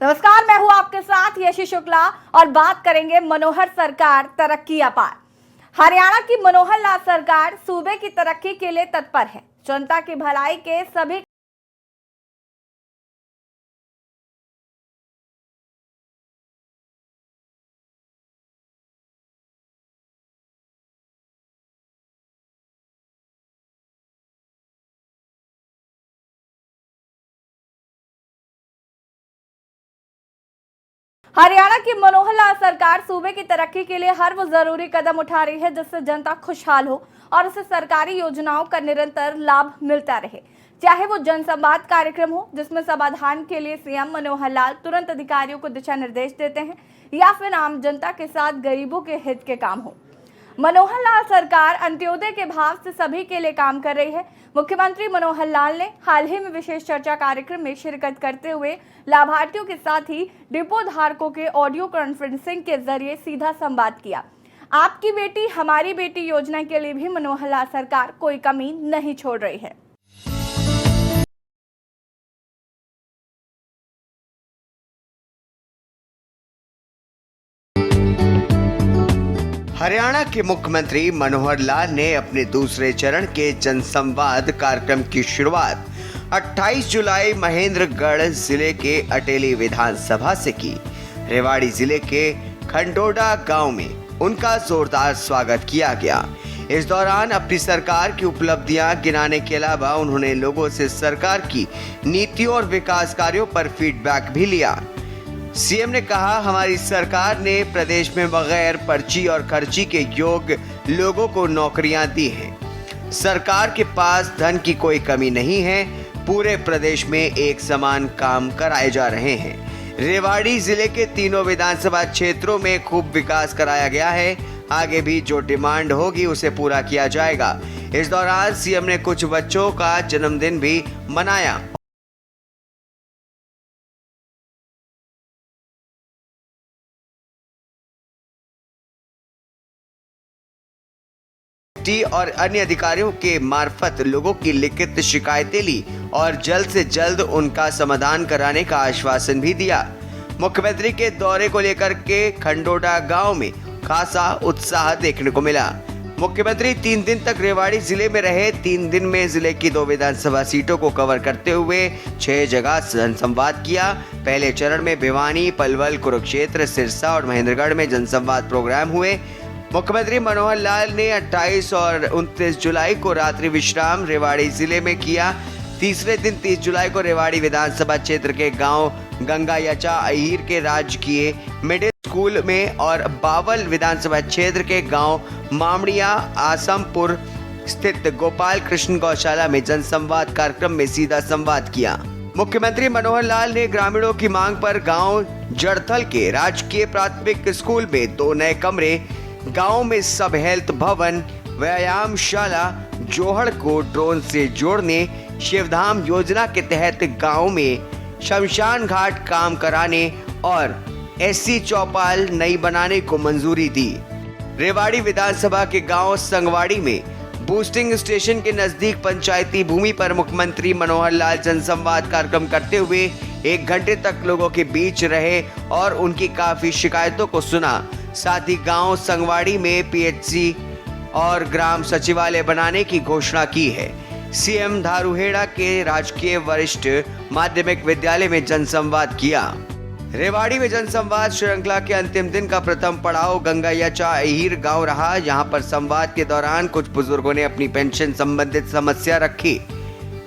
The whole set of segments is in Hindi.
नमस्कार, मैं हूं आपके साथ यशी शुक्ला और बात करेंगे मनोहर सरकार तरक्की अपार। हरियाणा की मनोहर लाल सरकार सूबे की तरक्की के लिए तत्पर है। जनता की भलाई के सभी हरियाणा की मनोहर लाल सरकार सूबे की तरक्की के लिए हर वो जरूरी कदम उठा रही है जिससे जनता खुशहाल हो और उसे सरकारी योजनाओं का निरंतर लाभ मिलता रहे। चाहे वो जनसंवाद कार्यक्रम हो जिसमें समाधान के लिए सीएम मनोहर लाल तुरंत अधिकारियों को दिशा निर्देश देते हैं, या फिर आम जनता के साथ गरीबों के हित के काम हो। मनोहर लाल सरकार अंत्योदय के भाव से सभी के लिए काम कर रही है। मुख्यमंत्री मनोहर लाल ने हाल ही में विशेष चर्चा कार्यक्रम में शिरकत करते हुए लाभार्थियों के साथ ही डिपो धारकों के ऑडियो कॉन्फ्रेंसिंग के जरिए सीधा संवाद किया। आपकी बेटी हमारी बेटी योजना के लिए भी मनोहर लाल सरकार कोई कमी नहीं छोड़ रही है। हरियाणा के मुख्यमंत्री मनोहर लाल ने अपने दूसरे चरण के जनसंवाद कार्यक्रम की शुरुआत 28 जुलाई महेंद्रगढ़ जिले के अटेली विधानसभा से की। रेवाड़ी जिले के खंडोडा गांव में उनका जोरदार स्वागत किया गया। इस दौरान अपनी सरकार की उपलब्धियां गिनाने के अलावा उन्होंने लोगों से सरकार की नीतियों और विकास कार्यों पर फीडबैक भी लिया। सीएम ने कहा, हमारी सरकार ने प्रदेश में बगैर पर्ची और खर्ची के योग्य लोगों को नौकरियां दी हैं। सरकार के पास धन की कोई कमी नहीं है। पूरे प्रदेश में एक समान काम कराए जा रहे हैं। रेवाड़ी जिले के तीनों विधानसभा क्षेत्रों में खूब विकास कराया गया है। आगे भी जो डिमांड होगी उसे पूरा किया जाएगा। इस दौरान सीएम ने कुछ बच्चों का जन्मदिन भी मनाया और अन्य अधिकारियों के मार्फत लोगों की लिखित शिकायतें ली और जल्द से जल्द उनका समाधान कराने का आश्वासन भी दिया। मुख्यमंत्री के दौरे को लेकर के खंडोडा गांव में खासा उत्साह देखने को मिला। मुख्यमंत्री 3 दिन तक रेवाड़ी जिले में रहे। 3 दिन में जिले की 2 विधानसभा सीटों को कवर करते हुए 6 जगह जनसंवाद किया। पहले चरण में भिवानी, पलवल, कुरुक्षेत्र, सिरसा और महेंद्रगढ़ में जनसंवाद प्रोग्राम हुए। मुख्यमंत्री मनोहर लाल ने 28 और 29 जुलाई को रात्रि विश्राम रेवाड़ी जिले में किया। तीसरे दिन 30 जुलाई को रेवाड़ी विधानसभा क्षेत्र के गांव गंगायचा अहीर के राजकीय मिडिल स्कूल में और बावल विधानसभा क्षेत्र के गांव मामड़िया आसमपुर स्थित गोपाल कृष्ण गौशाला में जनसंवाद कार्यक्रम में सीधा संवाद किया। मुख्यमंत्री मनोहर लाल ने ग्रामीणों की मांग पर गांव जड़थल के राजकीय प्राथमिक स्कूल में 2 नए कमरे, गांव में सब हेल्थ भवन, व्यायामशाला, जोहड़ को ड्रोन से जोड़ने, शिवधाम योजना के तहत गांव में शमशान घाट काम कराने और एससी चौपाल नई बनाने को मंजूरी दी। रेवाड़ी विधानसभा के गांव संगवाड़ी में बूस्टिंग स्टेशन के नजदीक पंचायती भूमि पर मुख्यमंत्री मनोहर लाल जनसंवाद कार्यक्रम करते हुए 1 घंटे तक लोगों के बीच रहे और उनकी काफी शिकायतों को सुना। साथ ही गांव संगवाड़ी में पीएचसी और ग्राम सचिवालय बनाने की घोषणा की है। सीएम धारूहेड़ा के राजकीय वरिष्ठ माध्यमिक विद्यालय में जनसंवाद किया। रेवाड़ी में जनसंवाद श्रृंखला के अंतिम दिन का प्रथम पड़ाव गंगायचा अहीर गांव रहा। यहां पर संवाद के दौरान कुछ बुजुर्गों ने अपनी पेंशन संबंधित समस्या रखी,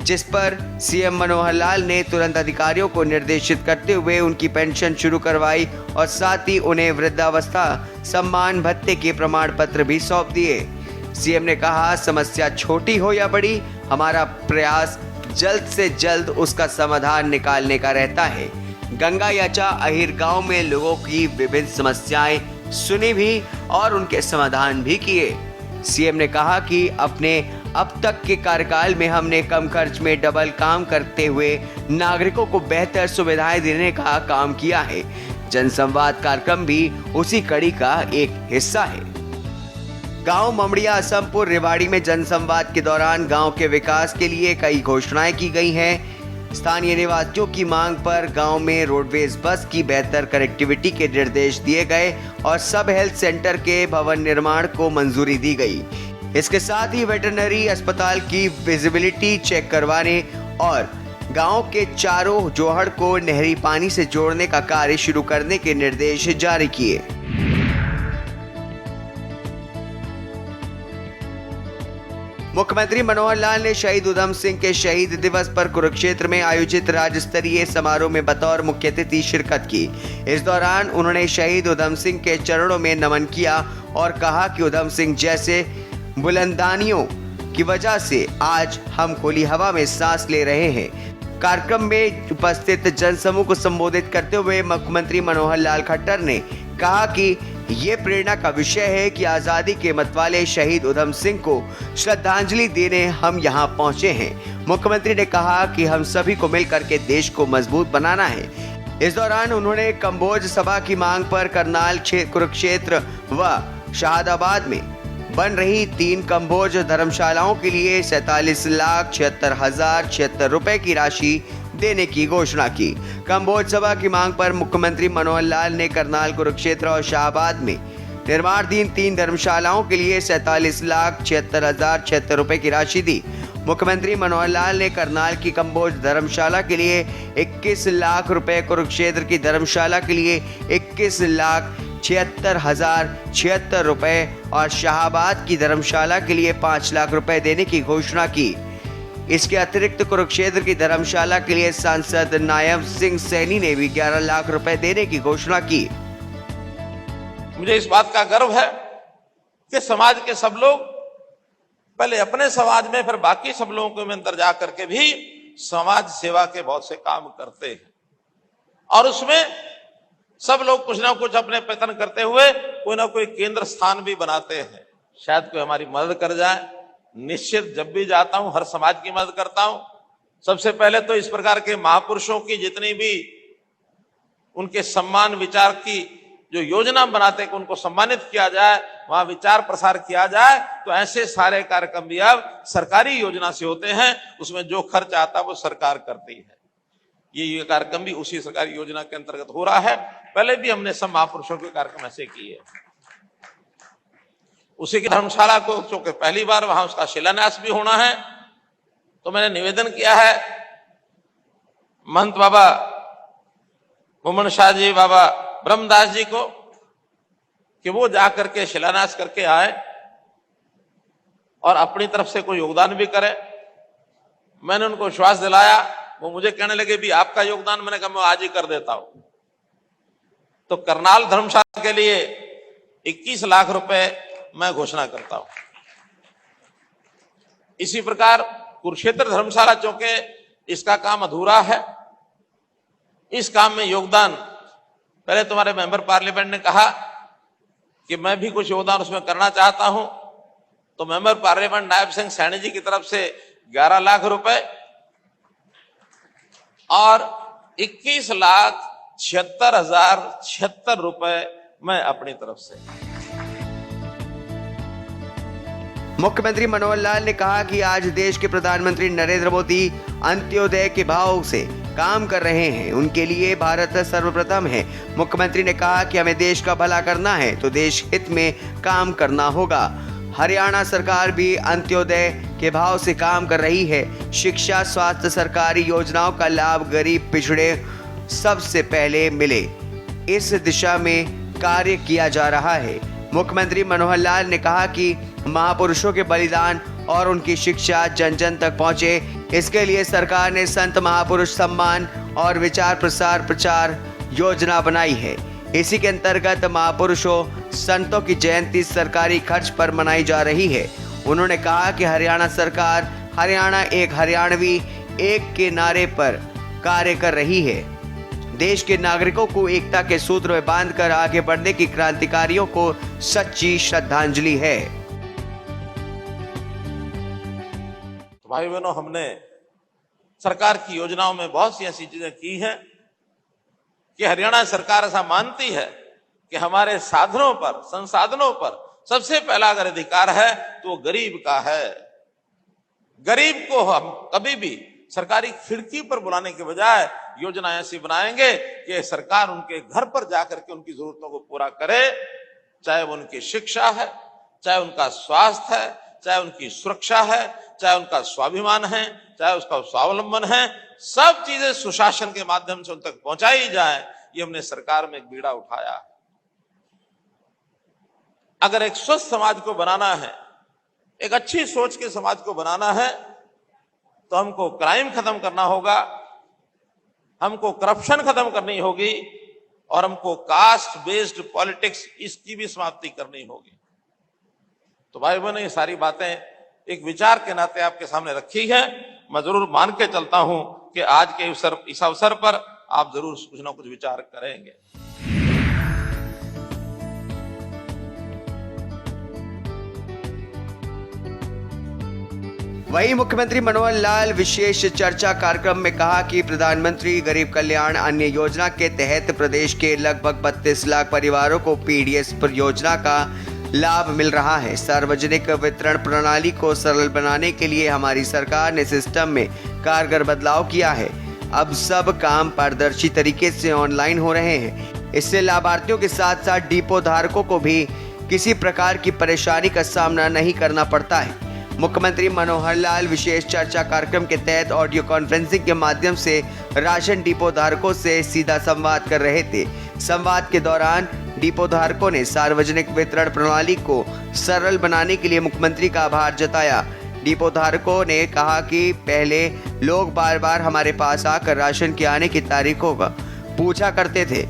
जिस पर सीएम मनोहर लाल ने तुरंत अधिकारियों को निर्देशित करते हुए उनकी पेंशन शुरू करवाई और साथ ही उन्हें वृद्धावस्था सम्मान भत्ते के प्रमाण पत्र भी सौंप दिए। सीएम ने कहा, समस्या छोटी हो या बड़ी, हमारा प्रयास जल्द से जल्द उसका समाधान निकालने का रहता है। गंगायचा अहीर गांव में लोगों की विभिन्न समस्याएं सुनी भी और उनके समाधान भी किए। सीएम ने कहा कि अपने अब तक के कार्यकाल में हमने कम खर्च में डबल काम करते हुए नागरिकों को बेहतर सुविधाएं देने का काम किया है। जनसंवाद कार्यक्रम भी उसी कड़ी का एक हिस्सा है। गांव ममड़िया असमपुर रेवाड़ी में जनसंवाद के दौरान गांव के विकास के लिए कई घोषणाएं की गई हैं। स्थानीय निवासियों की मांग पर गांव में रोडवेज बस की बेहतर कनेक्टिविटी के निर्देश दिए गए और सब हेल्थ सेंटर के भवन निर्माण को मंजूरी दी गई। इसके साथ ही वेटरनरी अस्पताल की विजिबिलिटी चेक करवाने और गांव के चारों जोहड़ को नहरी पानी से जोड़ने का कार्य शुरू करने के निर्देश जारी किए। मुख्यमंत्री मनोहर लाल ने शहीद उधम सिंह के शहीद दिवस पर कुरुक्षेत्र में आयोजित राज्य स्तरीय समारोह में बतौर मुख्य अतिथि शिरकत की। इस दौरान उन्होंने शहीद उधम सिंह के चरणों में नमन किया और कहा कि उधम सिंह जैसे बुलंदानियों की वजह से आज हम खुली हवा में सांस ले रहे हैं। कार्यक्रम में उपस्थित जनसमूह को संबोधित करते हुए मुख्यमंत्री मनोहर लाल खट्टर ने कहा कि ये प्रेरणा का विषय है कि आजादी के मतवाले शहीद उधम सिंह को श्रद्धांजलि देने हम यहाँ पहुँचे हैं। मुख्यमंत्री ने कहा कि हम सभी को मिलकर के देश को मजबूत बनाना है। इस दौरान उन्होंने कम्बोज सभा की मांग पर करनाल, कुरुक्षेत्र व शहादाबाद में बन रही 3 कम्बोज धर्मशालाओं के लिए 47,76,076 रुपए की राशि देने की घोषणा की। कम्बोज सभा की मांग पर मुख्यमंत्री मनोहर लाल ने करनाल, कुरुक्षेत्र और शाहबाद में निर्माणाधीन 3 धर्मशालाओं के लिए 47,76,076 रुपए की राशि दी। मुख्यमंत्री मनोहर लाल ने करनाल की कम्बोज धर्मशाला के लिए 21 लाख रुपए, कुरुक्षेत्र की धर्मशाला के लिए 21,76,076 रुपए और शाहबाद की धर्मशाला के लिए 5 लाख रुपए देने की घोषणा की। इसके अतिरिक्त कुरुक्षेत्र की धर्मशाला के लिए सांसद नायब सिंह सैनी ने भी 11 लाख रुपए देने की घोषणा की। मुझे इस बात का गर्व है कि समाज के सब लोग पहले अपने समाज में, फिर बाकी सब लोगों के अंदर जा करके भी समाज सेवा के बहुत से काम करते हैं और उसमें सब लोग कुछ ना कुछ अपने प्रयत्न करते हुए कोई ना कोई केंद्र स्थान भी बनाते हैं। शायद कोई हमारी मदद कर जाए। निश्चित जब भी जाता हूं हर समाज की मदद करता हूं। सबसे पहले तो इस प्रकार के महापुरुषों की जितनी भी उनके सम्मान विचार की जो योजना बनाते हैं कि उनको सम्मानित किया जाए, वहां विचार प्रसार किया जाए, तो ऐसे सारे कार्यक्रम भी अब सरकारी योजना से होते हैं। उसमें जो खर्च आता है वो सरकार करती है। ये कार्यक्रम भी उसी सरकारी योजना के अंतर्गत हो रहा है। पहले भी हमने सब महापुरुषों के कार्यक्रम ऐसे किए। उसी की धर्मशाला को चूंकि पहली बार वहां उसका शिलान्यास भी होना है, तो मैंने निवेदन किया है महंत बाबा मोमन शाह जी, बाबा ब्रह्मदास जी को कि वो जाकर के शिलान्यास करके आए और अपनी तरफ से कोई योगदान भी करे। मैंने उनको विश्वास दिलाया। वो मुझे कहने लगे भी आपका योगदान, मैंने कहा मैं आज ही कर देता हूं। तो करनाल धर्मशाला के लिए 21 लाख रुपए मैं घोषणा करता हूं। इसी प्रकार कुरुक्षेत्र धर्मशाला चौके इसका काम अधूरा है। इस काम में योगदान पहले तुम्हारे मेंबर पार्लियामेंट ने कहा कि मैं भी कुछ योगदान उसमें करना चाहता हूं, तो मेंबर पार्लियामेंट नायब सिंह सैनी जी की तरफ से 11 लाख रुपए और 21,76,076 रुपए मैं अपनी तरफ से। मुख्यमंत्री मनोहर लाल ने कहा कि आज देश के प्रधानमंत्री नरेंद्र मोदी अंत्योदय के भाव से काम कर रहे हैं। उनके लिए भारत सर्वप्रथम है। मुख्यमंत्री ने कहा कि हमें देश का भला करना है तो देश हित में काम करना होगा। हरियाणा सरकार भी अंत्योदय के भाव से काम कर रही है। शिक्षा, स्वास्थ्य, सरकारी योजनाओं का लाभ गरीब पिछड़े सबसे पहले मिले, इस दिशा में कार्य किया जा रहा है। मुख्यमंत्री मनोहर लाल ने कहा कि महापुरुषों के बलिदान और उनकी शिक्षा जन जन तक पहुंचे, इसके लिए सरकार ने संत महापुरुष सम्मान और विचार प्रसार प्रचार योजना बनाई है। इसी के अंतर्गत महापुरुषों संतों की जयंती सरकारी खर्च पर मनाई जा रही है। उन्होंने कहा कि हरियाणा सरकार हरियाणा एक हरियाणवी एक के नारे पर कार्य कर रही है। देश के नागरिकों को एकता के सूत्र में बांधकर आगे बढ़ने की क्रांतिकारियों को सच्ची श्रद्धांजलि है। भाई बहनों, हमने सरकार की योजनाओं में बहुत सी ऐसी चीजें की हैं कि हरियाणा सरकार ऐसा मानती है कि हमारे साधनों पर, संसाधनों पर सबसे पहला अगर अधिकार है तो गरीब का है। गरीब को हम कभी भी सरकारी खिड़की पर बुलाने के बजाय योजना ऐसी बनाएंगे कि सरकार उनके घर पर जाकर के उनकी जरूरतों को पूरा करे, चाहे वो उनकी शिक्षा है, चाहे उनका स्वास्थ्य है, चाहे उनकी सुरक्षा है, चाहे उनका स्वाभिमान है, चाहे उसका स्वावलंबन है, सब चीजें सुशासन के माध्यम से उन तक पहुंचाई जाए। ये हमने सरकार में एक बीड़ा उठाया। अगर एक स्वस्थ समाज को बनाना है, एक अच्छी सोच के समाज को बनाना है, तो हमको क्राइम खत्म करना होगा, हमको करप्शन खत्म करनी होगी और हमको कास्ट बेस्ड पॉलिटिक्स इसकी भी समाप्ति करनी होगी। तो भाई बहनों, ये सारी बातें एक विचार के नाते आपके सामने रखी है। मैं जरूर मान के चलता हूं कि आज के इस अवसर पर आप जरूर कुछ ना कुछ विचार करेंगे। वहीं मुख्यमंत्री मनोहर लाल विशेष चर्चा कार्यक्रम में कहा कि प्रधानमंत्री गरीब कल्याण अन्न योजना के तहत प्रदेश के लगभग 32 लाख परिवारों को पीडीएस परियोजना का लाभ मिल रहा है। सार्वजनिक वितरण प्रणाली को सरल बनाने के लिए हमारी सरकार ने सिस्टम में कारगर बदलाव किया है। अब सब काम पारदर्शी तरीके से ऑनलाइन हो रहे हैं। इससे लाभार्थियों के साथ साथ डिपो धारकों को भी किसी प्रकार की परेशानी का सामना नहीं करना पड़ता है। मुख्यमंत्री मनोहर लाल विशेष चर्चा कार्यक्रम के तहत ऑडियो कॉन्फ्रेंसिंग के माध्यम से राशन डिपो धारकों से सीधा संवाद कर रहे थे। संवाद के दौरान डिपो धारकों ने सार्वजनिक वितरण प्रणाली को सरल बनाने के लिए मुख्यमंत्री का आभार जताया। डिपो धारकों ने कहा कि पहले लोग बार बार हमारे पास आकर राशन के आने की तारीखों का पूछा करते थे।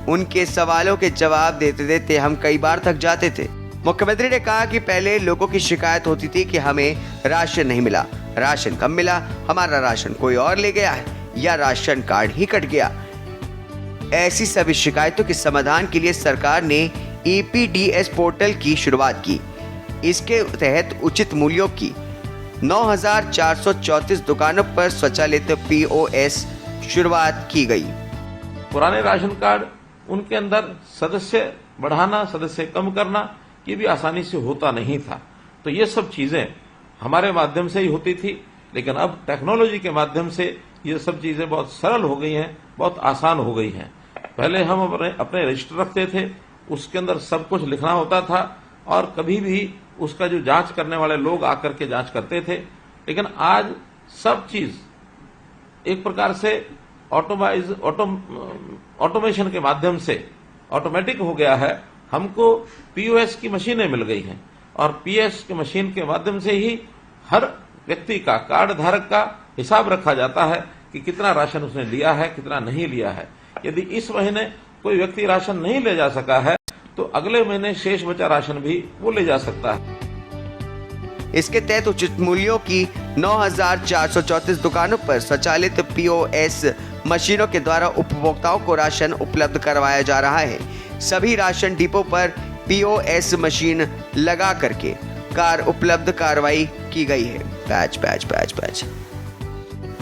उनके सवालों के जवाब देते देते हम कई बार थक जाते थे। मुख्यमंत्री ने कहा कि पहले लोगों की शिकायत होती थी कि हमें राशन नहीं मिला, राशन कब मिला, हमारा राशन कोई और ले गया है या राशन कार्ड ही कट गया। ऐसी सभी शिकायतों के समाधान के लिए सरकार ने ईपीडीएस पोर्टल की शुरुआत की। इसके तहत उचित मूल्यों की 9,434 दुकानों पर स्वचालित पीओएस शुरुआत की गई। पुराने राशन कार्ड उनके अंदर सदस्य बढ़ाना, सदस्य कम करना, ये भी आसानी से होता नहीं था। तो ये सब चीजें हमारे माध्यम से ही होती थी, लेकिन अब टेक्नोलॉजी के माध्यम से ये सब चीजें बहुत सरल हो गई हैं, बहुत आसान हो गई हैं। पहले हम अपने रजिस्टर रखते थे, उसके अंदर सब कुछ लिखना होता था और कभी भी उसका जो जांच करने वाले लोग आकर के जांच करते थे। लेकिन आज सब चीज एक प्रकार से ऑटोमेशन के माध्यम से ऑटोमेटिक हो गया है। हमको पीओएस की मशीनें मिल गई हैं और पीएस की मशीन के माध्यम से ही हर व्यक्ति का, कार्ड धारक का हिसाब रखा जाता है कि कितना राशन उसने लिया है, कितना नहीं लिया है। यदि इस महीने कोई व्यक्ति राशन नहीं ले जा सका है तो अगले महीने शेष बचा राशन भी वो ले जा सकता है। इसके तहत उचित मूल्यों की 9,434 दुकानों पर स्वचालित पीओएस मशीनों के द्वारा उपभोक्ताओं को राशन उपलब्ध करवाया जा रहा है। सभी राशन डिपो पर पीओएस मशीन लगा करके उपलब्ध कार्रवाई की गई है। बैच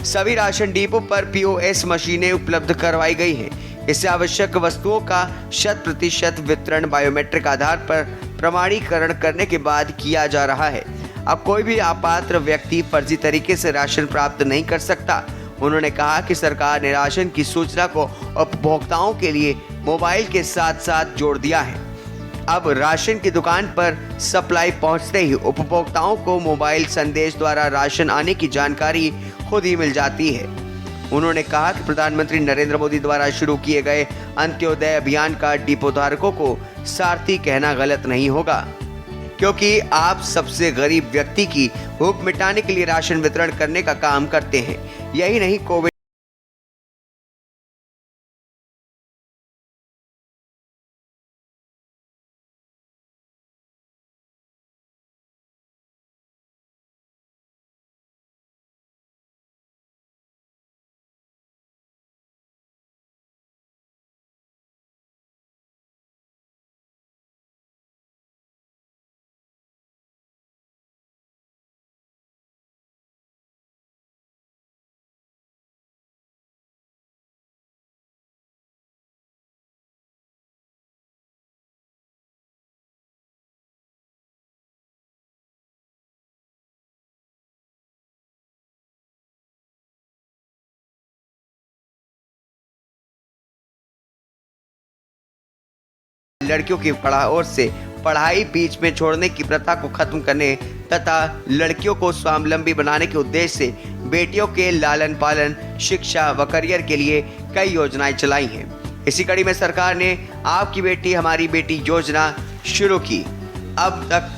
सभी राशन डिपो पर पीओएस मशीनें उपलब्ध करवाई गई हैं। इससे आवश्यक वस्तुओं का 100% वितरण बायोमेट्रिक आधार पर प्रमाणीकरण करने के बाद किया जा रहा है। अब कोई भी अपात्र व्यक्ति फर्जी तरीके से राशन प्राप्त नहीं कर सकता। उन्होंने कहा कि सरकार ने राशन की सूचना को उपभोक्ताओं के लिए मोबाइल के साथ साथ जोड़ दिया है। अब राशन की दुकान पर सप्लाई पहुंचते ही उपभोक्ताओं को मोबाइल संदेश द्वारा राशन आने की जानकारी खुद ही मिल जाती है। उन्होंने कहा कि प्रधानमंत्री नरेंद्र मोदी द्वारा शुरू किए गए अंत्योदय अभियान का डिपो धारकों को सारथी कहना गलत नहीं होगा, क्योंकि आप सबसे गरीब व्यक्ति की भूख मिटाने के लिए राशन वितरण करने का काम करते हैं। यही नहीं, कोविड लड़कियों की पढ़ाई बीच में छोड़ने की प्रथा को खत्म करने तथा लड़कियों को स्वावलंबी बनाने के उद्देश्य से बेटियों के लालन पालन, शिक्षा व करियर के लिए कई योजनाएं चलाई हैं। इसी कड़ी में सरकार ने आपकी बेटी हमारी बेटी योजना शुरू की। अब तक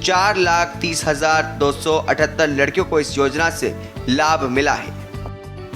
4,30,278 लड़कियों को इस योजना से लाभ मिला है।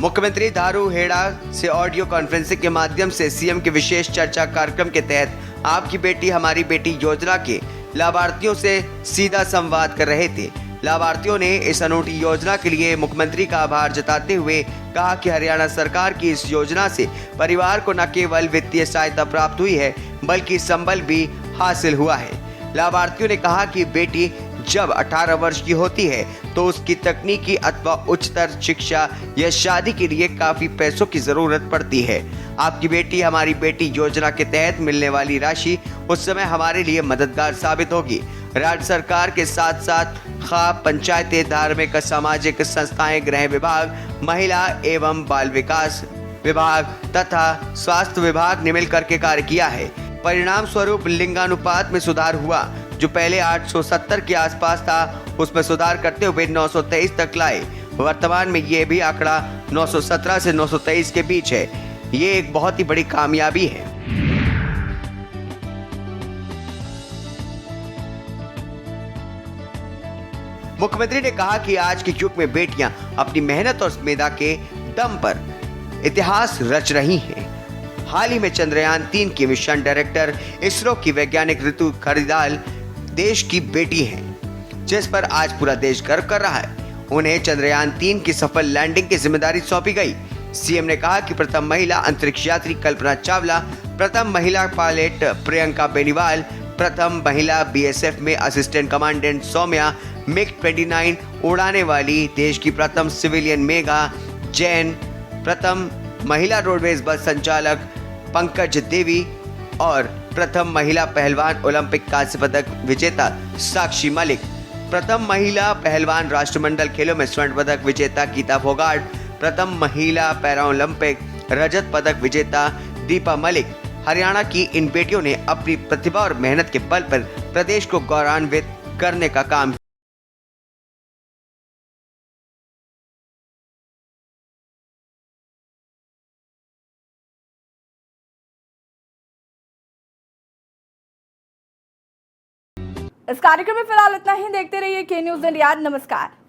मुख्यमंत्री धारूहेड़ा से ऑडियो कॉन्फ्रेंसिंग के माध्यम से सीएम के विशेष चर्चा कार्यक्रम के तहत आपकी बेटी हमारी बेटी योजना के लाभार्थियों से सीधा संवाद कर रहे थे। लाभार्थियों ने इस अनूठी योजना के लिए मुख्यमंत्री का आभार जताते हुए कहा कि हरियाणा सरकार की इस योजना से परिवार को न केवल वित्तीय सहायता प्राप्त हुई है बल्कि संबल भी हासिल हुआ है। लाभार्थियों ने कहा कि बेटी जब 18 वर्ष की होती है तो उसकी तकनीकी अथवा उच्चतर शिक्षा या शादी के लिए काफी पैसों की जरूरत पड़ती है। आपकी बेटी हमारी बेटी योजना के तहत मिलने वाली राशि उस समय हमारे लिए मददगार साबित होगी। राज्य सरकार के साथ साथ खाप पंचायतें, धार्मिक सामाजिक संस्थाएं, गृह विभाग, महिला एवं बाल विकास विभाग तथा स्वास्थ्य विभाग ने मिलकर के कार्य किया है। परिणाम स्वरूप लिंगानुपात में सुधार हुआ। जो पहले 870 के आसपास था उसमें सुधार करते हुए 923 तक लाए। वर्तमान में ये भी आंकड़ा 917 से 923 के बीच है। ये एक बहुत ही बड़ी कामयाबी है। मुख्यमंत्री ने कहा कि आज के युग में बेटियां अपनी मेहनत और मेधा के दम पर इतिहास रच रही हैं। हाल ही में चंद्रयान 3 की मिशन डायरेक्टर इसरो की वैज्ञानिक ऋतु खरीदाल देश की बेटी हैं, जिस पर आज पूरा देश गर्व कर रहा है। उन्हें चंद्रयान 3 की सफल लैंडिंग की जिम्मेदारी सौंपी गई। सीएम ने कहा कि प्रथम महिला अंतरिक्ष यात्री कल्पना चावला, प्रथम महिला पायलट प्रियंका बेनीवाल, प्रथम महिला बीएसएफ में असिस्टेंट कमांडेंट सौम्या, मिग-29 उड़ाने वाली देश की प्रथम सिविलियन मेघा जैन, प्रथम महिला रोडवेज बस संचालक पंकज देवी और प्रथम महिला पहलवान ओलंपिक कांस्य पदक विजेता साक्षी मलिक, प्रथम महिला पहलवान राष्ट्रमंडल खेलों में स्वर्ण पदक विजेता गीता फोगाट, प्रथम महिला पैरा ओलंपिक रजत पदक विजेता दीपा मलिक। हरियाणा की इन बेटियों ने अपनी प्रतिभा और मेहनत के बल पर प्रदेश को गौरवान्वित करने का काम किया। इस कार्यक्रम में फिलहाल इतना ही। देखते रहिए के न्यूज़ इंडिया। नमस्कार।